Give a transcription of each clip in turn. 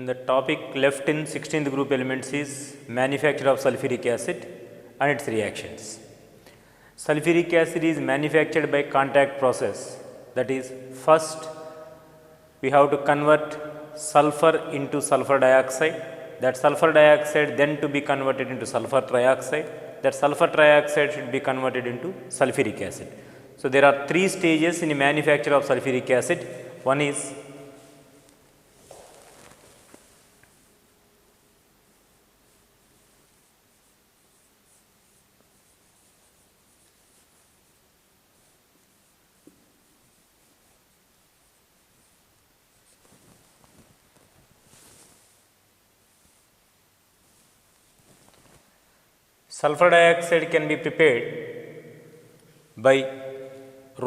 The topic left in 16th group elements is manufacture of sulfuric acid and its reactions. Sulfuric acid is manufactured by contact process. That is, first we have to convert sulfur into sulfur dioxide. That sulfur dioxide then to be converted into sulfur trioxide. That sulfur trioxide should be converted into sulfuric acid. So, there are three stages in the manufacture of sulfuric acid. One is sulfur dioxide can be prepared by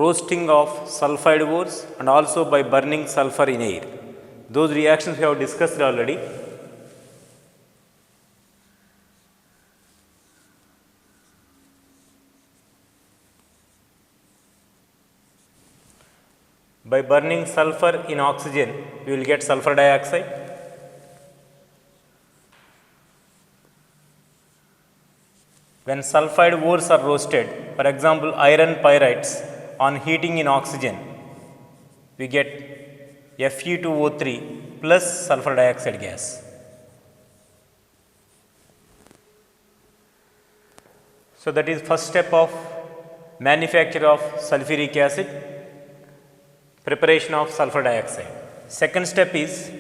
roasting of sulfide ores and also by burning sulfur in air. Those reactions we have discussed already. By burning sulfur in oxygen, we will get sulfur dioxide. When sulfide ores are roasted, for example, iron pyrites on heating in oxygen, we get Fe2O3 plus sulfur dioxide gas. So, that is first step of manufacture of sulfuric acid, preparation of sulfur dioxide. Second step is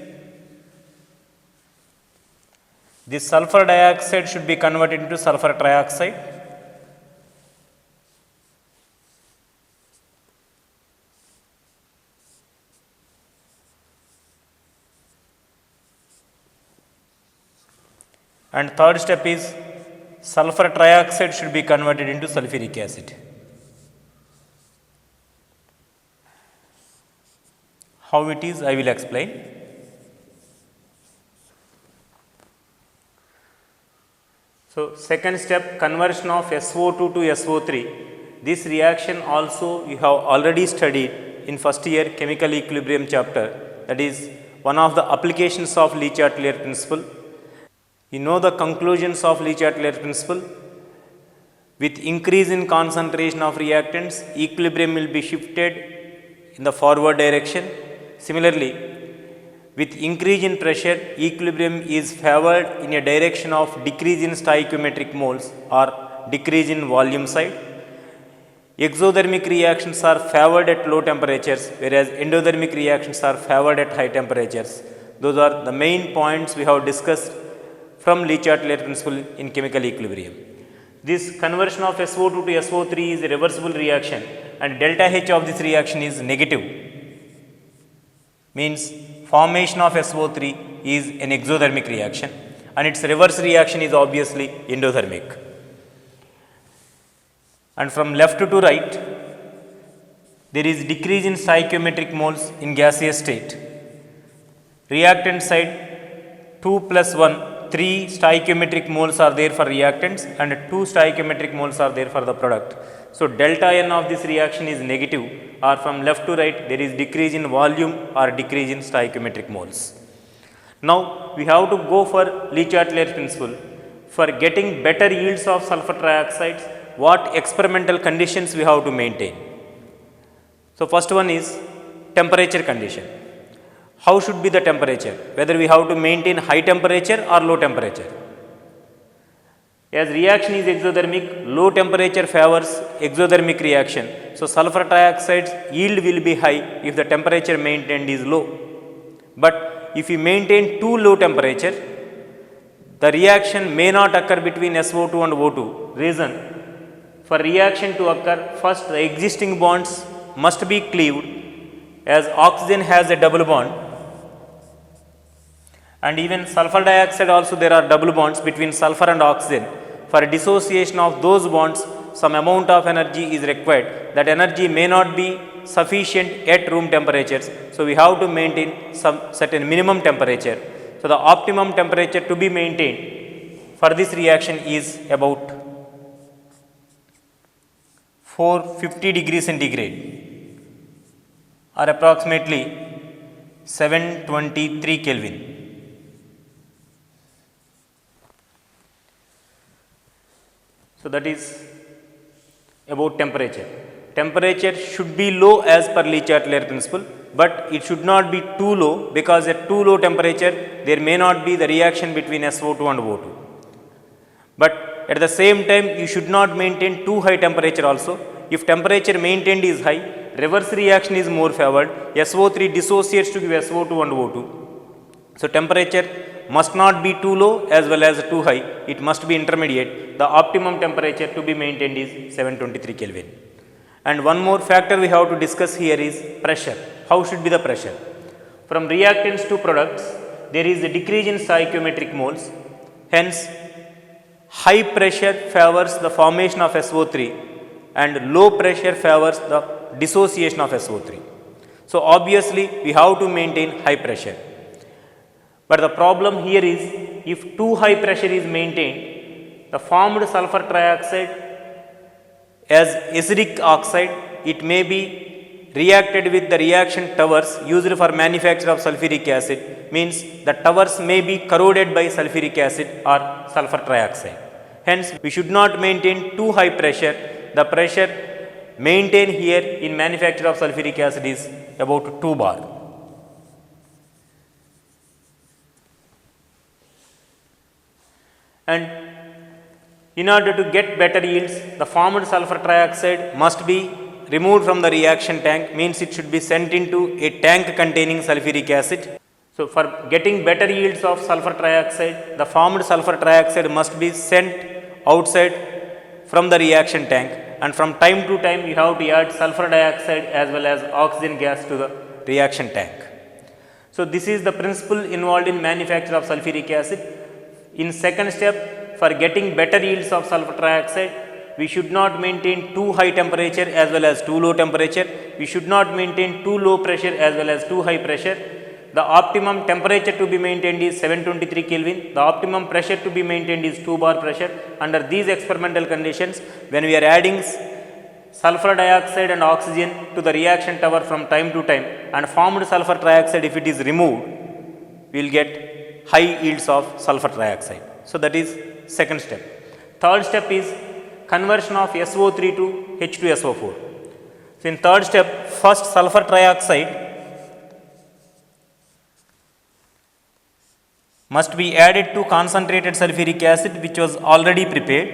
this sulfur dioxide should be converted into sulfur trioxide. And third step is sulfur trioxide should be converted into sulfuric acid. How it is, I will explain. So, second step, conversion of SO2 to SO3. This reaction also you have already studied in first year chemical equilibrium chapter. That is one of the applications of Le Chatelier principle. You know the conclusions of Le Chatelier principle. With increase in concentration of reactants, equilibrium will be shifted in the forward direction. Similarly, with increase in pressure, equilibrium is favored in a direction of decrease in stoichiometric moles or decrease in volume side. Exothermic reactions are favored at low temperatures, whereas endothermic reactions are favored at high temperatures. Those are the main points we have discussed from Le Chatelier principle in chemical equilibrium. This conversion of SO2 to SO3 is a reversible reaction, and delta H of this reaction is negative. Means formation of SO3 is an exothermic reaction and its reverse reaction is obviously endothermic. And from left to right, there is decrease in stoichiometric moles in gaseous state. Reactant side 2 plus 1, 3 stoichiometric moles are there for reactants and 2 stoichiometric moles are there for the product. So, delta N of this reaction is negative, or from left to right there is decrease in volume or decrease in stoichiometric moles. Now, we have to go for Le Chatelier principle. For getting better yields of sulfur trioxides, what experimental conditions we have to maintain? So, first one is temperature condition. How should be the temperature? Whether we have to maintain high temperature or low temperature? As reaction is exothermic, low temperature favors exothermic reaction. So, sulfur trioxide's yield will be high if the temperature maintained is low. But if we maintain too low temperature, the reaction may not occur between SO2 and O2. Reason: for reaction to occur, first the existing bonds must be cleaved, as oxygen has a double bond, and even sulfur dioxide also there are double bonds between sulfur and oxygen. For dissociation of those bonds, some amount of energy is required. That energy may not be sufficient at room temperatures. So, we have to maintain some certain minimum temperature. So, the optimum temperature to be maintained for this reaction is about 450 degrees centigrade or approximately 723 Kelvin. So, that is about temperature. Temperature should be low as per Le Chatelier principle, but it should not be too low, because at too low temperature there may not be the reaction between SO2 and O2. But at the same time you should not maintain too high temperature also. If temperature maintained is high, reverse reaction is more favored. SO3 dissociates to give SO2 and O2. So, temperature must not be too low as well as too high, it must be intermediate. The optimum temperature to be maintained is 723 Kelvin. And one more factor we have to discuss here is pressure. How should be the pressure? From reactants to products, there is a decrease in stoichiometric moles. Hence, high pressure favors the formation of SO3 and low pressure favors the dissociation of SO3. So, obviously, we have to maintain high pressure. But the problem here is, if too high pressure is maintained, the formed sulfur trioxide as acidic oxide, it may be reacted with the reaction towers used for manufacture of sulfuric acid, means the towers may be corroded by sulfuric acid or sulfur trioxide. Hence, we should not maintain too high pressure. The pressure maintained here in manufacture of sulfuric acid is about 2 bar. And in order to get better yields, the formed sulfur trioxide must be removed from the reaction tank, means it should be sent into a tank containing sulfuric acid. So, for getting better yields of sulfur trioxide, the formed sulfur trioxide must be sent outside from the reaction tank, and from time to time you have to add sulfur dioxide as well as oxygen gas to the reaction tank. So, this is the principle involved in manufacture of sulfuric acid. In second step, for getting better yields of sulfur trioxide, we should not maintain too high temperature as well as too low temperature. We should not maintain too low pressure as well as too high pressure. The optimum temperature to be maintained is 723 Kelvin. The optimum pressure to be maintained is 2 bar pressure. Under these experimental conditions, when we are adding sulfur dioxide and oxygen to the reaction tower from time to time, and formed sulfur trioxide, if it is removed, we will get high yields of sulfur trioxide. So, that is second step. Third step is conversion of SO3 to H2SO4. So, in third step, first sulfur trioxide must be added to concentrated sulfuric acid which was already prepared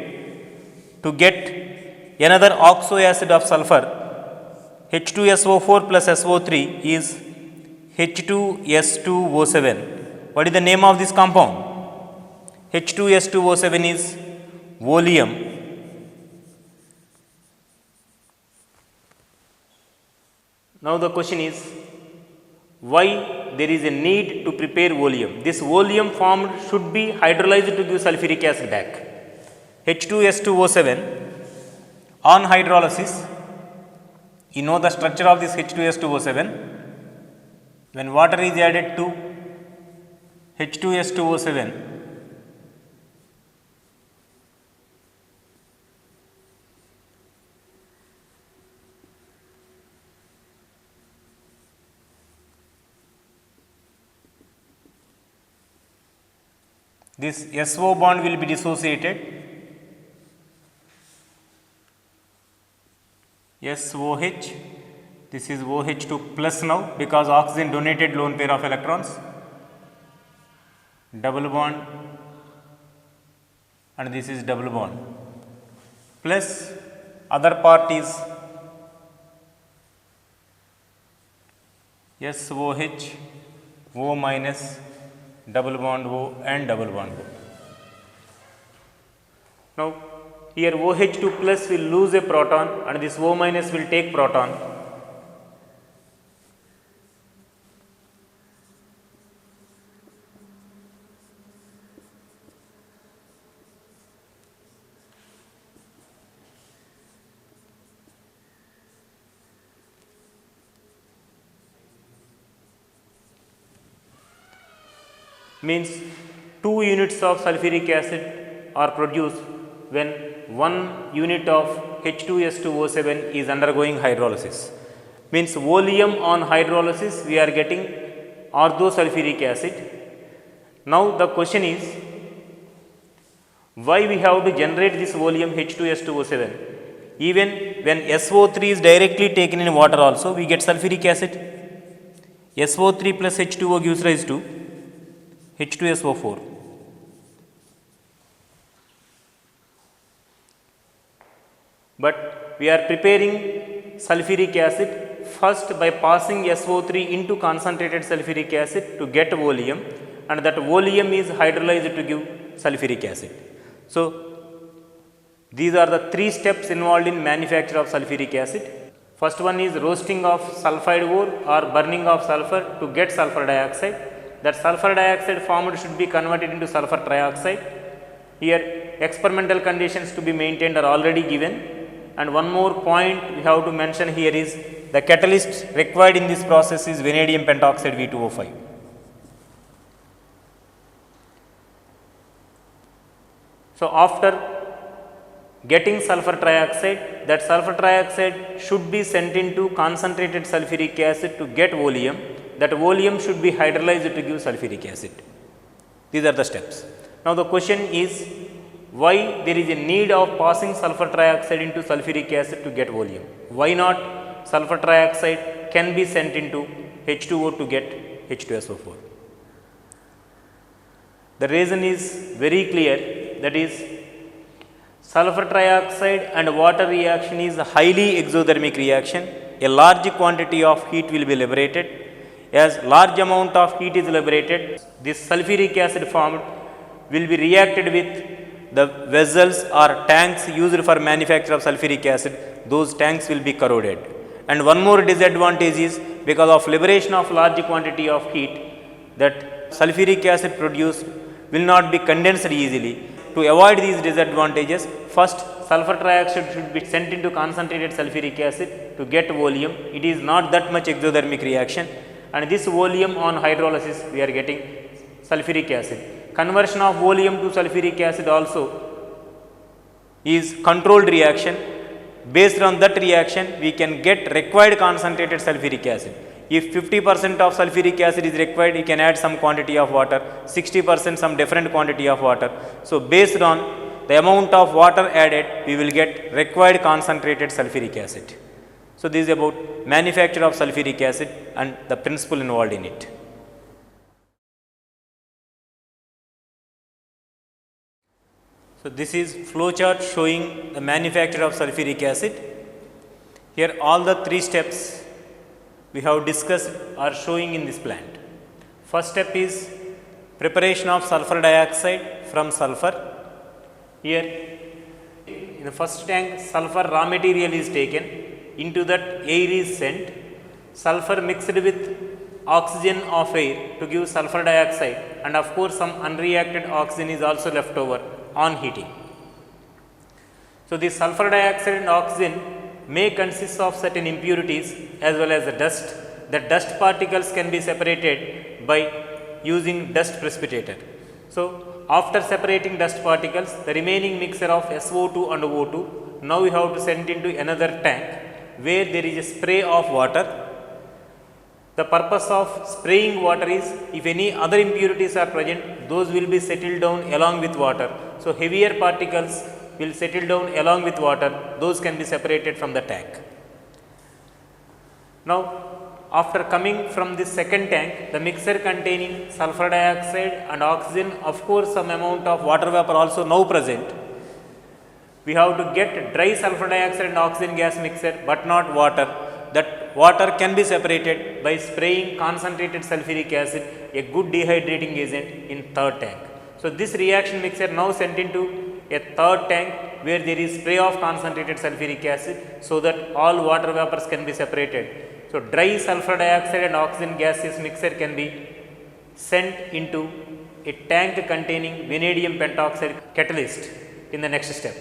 to get another oxo acid of sulfur. H2SO4 plus SO3 is H2S2O7. What is the name of this compound? H2S2O7 is oleum. Now, the question is, why there is a need to prepare oleum? This oleum formed should be hydrolyzed to give sulfuric acid back. H2S2O7 on hydrolysis, you know the structure of this H2S2O7. When water is added to H2S2O7, this SO bond will be dissociated, SOH, this is OH2 plus now, because oxygen donated lone pair of electrons, double bond, and this is double bond, plus other part is SOH, O minus, double bond O and double bond O. Now, here OH2 plus will lose a proton and this O minus will take proton. Means 2 units of sulfuric acid are produced when 1 unit of H2S2O7 is undergoing hydrolysis. Means oleum on hydrolysis we are getting orthosulfuric acid. Now, the question is, Why we have to generate this volume H2S2O7? Even when SO3 is directly taken in water also, we get sulfuric acid. SO3 plus H2O gives rise to H2SO4. But we are preparing sulfuric acid first by passing SO3 into concentrated sulfuric acid to get volume, and that volume is hydrolyzed to give sulfuric acid. So, these are the three steps involved in manufacture of sulfuric acid. First one is roasting of sulfide ore or burning of sulfur to get sulfur dioxide. That sulfur dioxide formed should be converted into sulfur trioxide. Here experimental conditions to be maintained are already given. And one more point we have to mention here is the catalyst required in this process is vanadium pentoxide V2O5. So, after getting sulfur trioxide, that sulfur trioxide should be sent into concentrated sulfuric acid to get volume. That volume should be hydrolyzed to give sulfuric acid. These are the steps. Now, the question is why there is a need of passing sulfur trioxide into sulfuric acid to get volume? Why not sulfur trioxide can be sent into H2O to get H2SO4? The reason is very clear, that is sulfur trioxide and water reaction is a highly exothermic reaction. A large quantity of heat will be liberated. As large amount of heat is liberated, this sulfuric acid formed will be reacted with the vessels or tanks used for manufacture of sulfuric acid. Those tanks will be corroded. And one more disadvantage is because of liberation of large quantity of heat, that sulfuric acid produced will not be condensed easily. To avoid these disadvantages, first sulfur trioxide should be sent into concentrated sulfuric acid to get volume. It is not that much exothermic reaction, and this volume on hydrolysis we are getting sulfuric acid. Conversion of volume to sulfuric acid also is controlled reaction. Based on that reaction, we can get required concentrated sulfuric acid. If 50% of sulfuric acid is required, you can add some quantity of water, 60% some different quantity of water. So, based on the amount of water added, we will get required concentrated sulfuric acid. So, this is about manufacture of sulfuric acid and the principle involved in it. So, this is flow chart showing the manufacture of sulfuric acid. Here all the three steps we have discussed are showing in this plant. First step is preparation of sulfur dioxide from sulfur. Here in the first tank, sulfur raw material is taken, into that air is sent, sulfur mixed with oxygen of air to give sulfur dioxide, and of course some unreacted oxygen is also left over on heating. So, the sulfur dioxide and oxygen may consist of certain impurities as well as the dust. The dust particles can be separated by using dust precipitator. So, after separating dust particles, the remaining mixture of SO2 and O2, now we have to send into another tank where there is a spray of water. The purpose of spraying water is if any other impurities are present, those will be settled down along with water. So, heavier particles will settle down along with water, those can be separated from the tank. Now, after coming from this second tank, the mixture containing sulfur dioxide and oxygen, of course some amount of water vapor also now present. We have to get dry sulfur dioxide and oxygen gas mixture, but not water. That water can be separated by spraying concentrated sulfuric acid, a good dehydrating agent, in third tank. So, this reaction mixture now sent into a third tank where there is spray of concentrated sulfuric acid, so that all water vapors can be separated. So, dry sulfur dioxide and oxygen gases mixture can be sent into a tank containing vanadium pentoxide catalyst in the next step.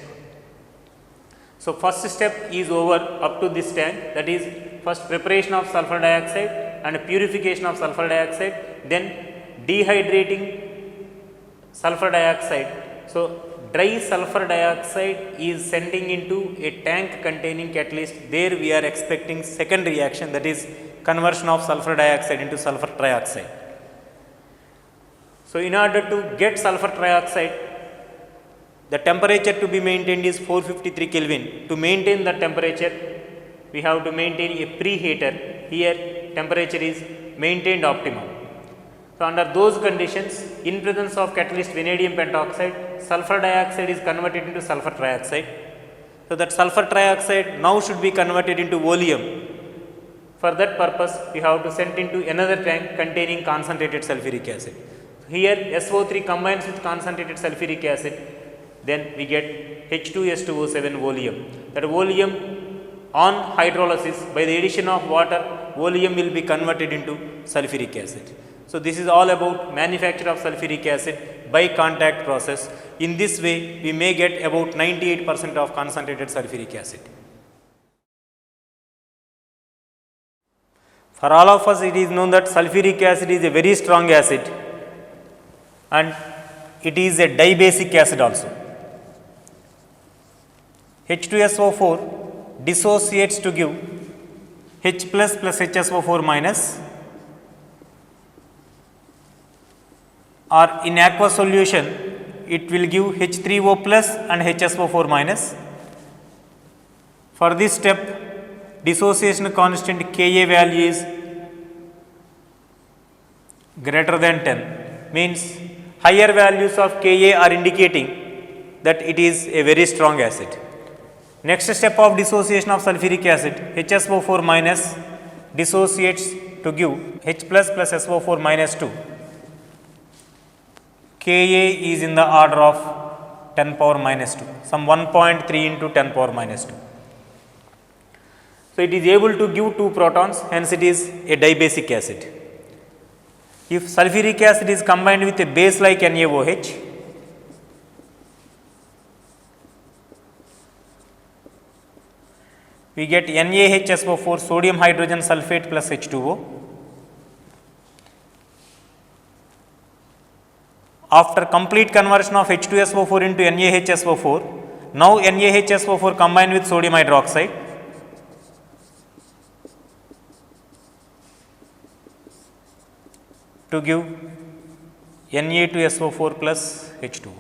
So, first step is over up to this tank, that is first preparation of sulfur dioxide and purification of sulfur dioxide, then dehydrating sulfur dioxide. So, dry sulfur dioxide is sending into a tank containing catalyst. There we are expecting second reaction, that is conversion of sulfur dioxide into sulfur trioxide. So, in order to get sulfur trioxide, The temperature to be maintained is 453 Kelvin. To maintain the temperature, we have to maintain a preheater. Here temperature is maintained optimum. So under those conditions, in presence of catalyst vanadium pentoxide, sulfur dioxide is converted into sulfur trioxide. So that sulfur trioxide now should be converted into oleum. For that purpose, we have to send into another tank containing concentrated sulfuric acid. Here SO3 combines with concentrated sulfuric acid, then we get H2S2O7 oleum. That oleum on hydrolysis by the addition of water, oleum will be converted into sulfuric acid. So this is all about manufacture of sulfuric acid by contact process. In this way, we may get about 98% of concentrated sulfuric acid. For all of us, it is known that sulfuric acid is a very strong acid and it is a dibasic acid also. H2SO4 dissociates to give H plus HSO4 minus, or in aqueous solution it will give H3O plus and HSO4 minus. For this step, dissociation constant Ka value is greater than 10, means higher values of Ka are indicating that it is a very strong acid. Next step of dissociation of sulfuric acid, HSO4 minus dissociates to give H plus SO4 minus 2. Ka is in the order of 10 power minus 2, some 1.3 into 10 power minus 2. So it is able to give 2 protons, hence it is a dibasic acid. If sulfuric acid is combined with a base like NaOH, we get NaHSO4 sodium hydrogen sulfate plus H2O. After complete conversion of H2SO4 into NaHSO4, now NaHSO4 combined with sodium hydroxide to give Na2SO4 plus H2O.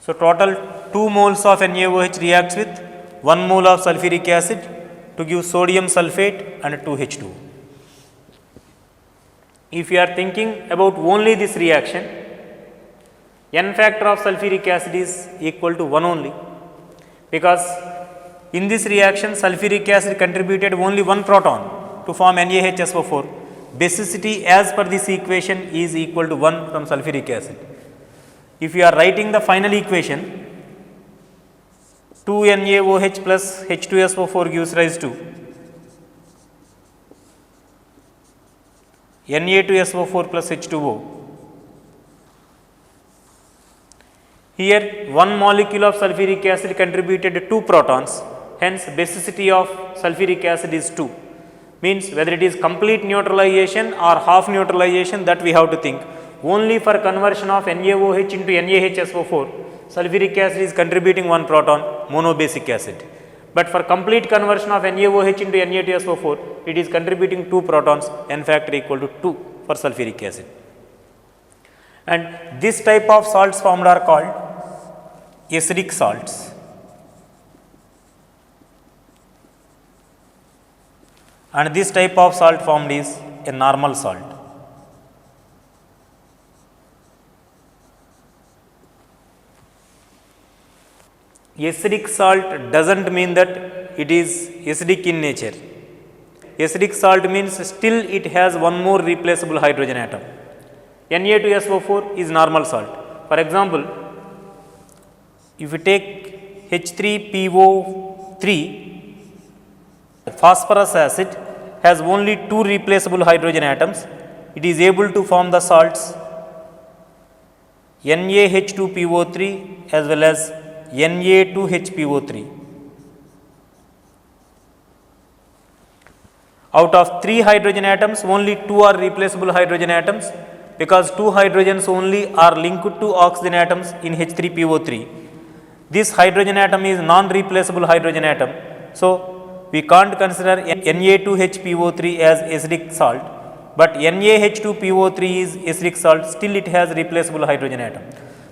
So total 2 moles of NaOH reacts with 1 mole of sulfuric acid to give sodium sulfate and 2H2O. If you are thinking about only this reaction, N factor of sulfuric acid is equal to 1 only, because in this reaction sulfuric acid contributed only 1 proton to form NaHSO4. Basicity as per this equation is equal to 1 from sulfuric acid. If you are writing the final equation, 2NaOH plus H2SO4 gives rise to Na2SO4 plus H2O. Here 1 molecule of sulfuric acid contributed 2 protons, hence basicity of sulfuric acid is 2. Means whether it is complete neutralization or half neutralization, that we have to think. Only for conversion of NaOH into NaHSO4, sulfuric acid is contributing 1 proton, monobasic acid. But for complete conversion of NaOH into Na2SO4, it is contributing 2 protons, N factor equal to 2 for sulfuric acid. And this type of salts formed are called acidic salts. And this type of salt formed is a normal salt. Acidic salt does not mean that it is acidic in nature. Acidic salt means still it has one more replaceable hydrogen atom. Na2SO4 is normal salt. For example, if you take H3PO3, phosphorus acid has only 2 replaceable hydrogen atoms. It is able to form the salts NaH2PO3 as well as Na2HPO3. Out of 3 hydrogen atoms, only 2 are replaceable hydrogen atoms, because 2 hydrogens only are linked to oxygen atoms in H3PO3. This hydrogen atom is non-replaceable hydrogen atom. So we can't consider Na2HPO3 as acidic salt, but NaH2PO3 is acidic salt, still it has replaceable hydrogen atom.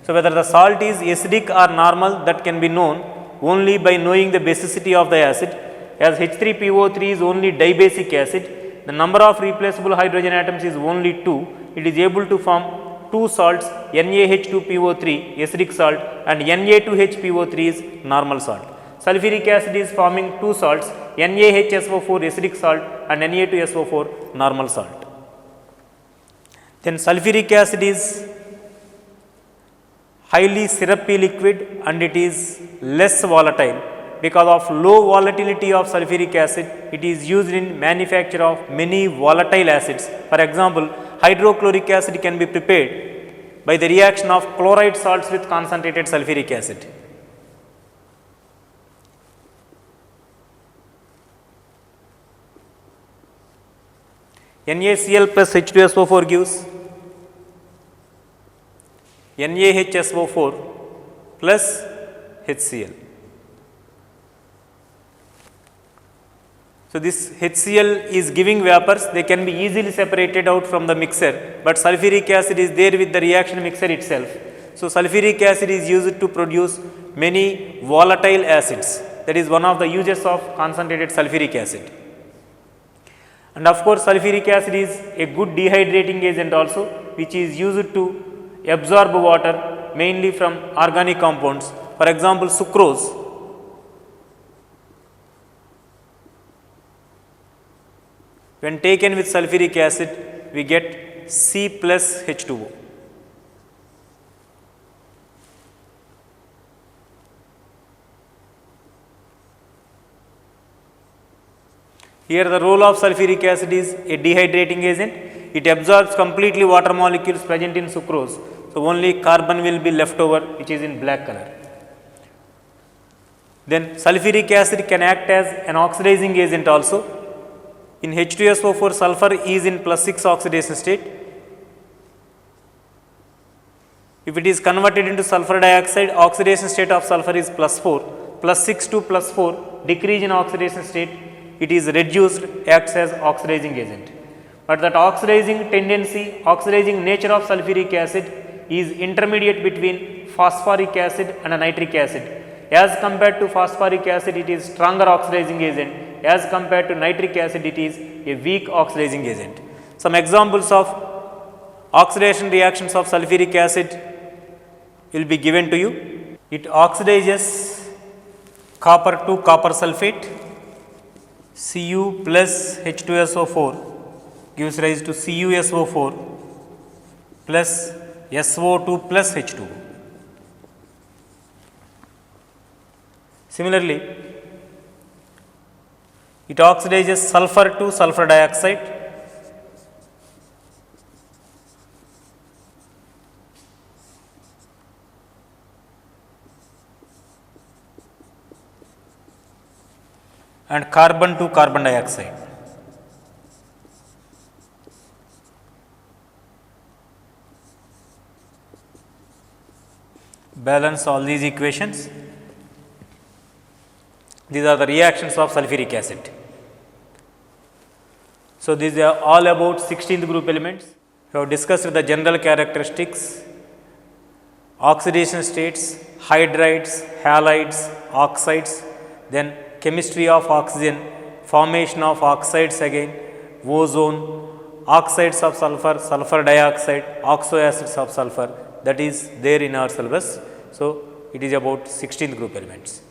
So, whether the salt is acidic or normal, that can be known only by knowing the basicity of the acid, as H3PO3 is only dibasic acid, the number of replaceable hydrogen atoms is only 2, it is able to form two salts NaH2PO3 acidic salt and Na2HPO3 is normal salt. Sulfuric acid is forming two salts NaHSO4 acidic salt and Na2SO4 normal salt. Then sulfuric acid is highly syrupy liquid and it is less volatile. Because of low volatility of sulfuric acid, it is used in manufacture of many volatile acids. For example, hydrochloric acid can be prepared by the reaction of chloride salts with concentrated sulfuric acid. NaCl plus H2SO4 gives NaHSO4 plus HCl. So, this HCl is giving vapors, they can be easily separated out from the mixer, but sulfuric acid is there with the reaction mixer itself. So, sulfuric acid is used to produce many volatile acids, that is one of the uses of concentrated sulfuric acid. And of course, sulfuric acid is a good dehydrating agent also, which is used to absorb water mainly from organic compounds. For example, sucrose. When taken with sulfuric acid, we get C plus H2O. Here the role of sulfuric acid is a dehydrating agent. It absorbs completely water molecules present in sucrose. So, only carbon will be left over, which is in black color. Then sulfuric acid can act as an oxidizing agent also. In H2SO4, sulfur is in +6 oxidation state. If it is converted into sulfur dioxide, oxidation state of sulfur is +4, +6 to +4, decrease in oxidation state, it is reduced, acts as oxidizing agent. But that oxidizing tendency, oxidizing nature of sulfuric acid is intermediate between phosphoric acid and nitric acid. As compared to phosphoric acid, it is stronger oxidizing agent. As compared to nitric acid, it is a weak oxidizing agent. Some examples of oxidation reactions of sulfuric acid will be given to you. It oxidizes copper to copper sulfate, Cu plus H2SO4 gives rise to CuSO4 plus SO2 plus H2O. Similarly, it oxidizes sulfur to sulfur dioxide, and carbon to carbon dioxide. Balance all these equations. These are the reactions of sulfuric acid. So, these are all about 16th group elements. We have discussed the general characteristics, oxidation states, hydrides, halides, oxides, then chemistry of oxygen, formation of oxides again, ozone, oxides of sulfur, sulfur dioxide, oxoacids of sulfur, that is there in our syllabus. So, it is about 16th group elements.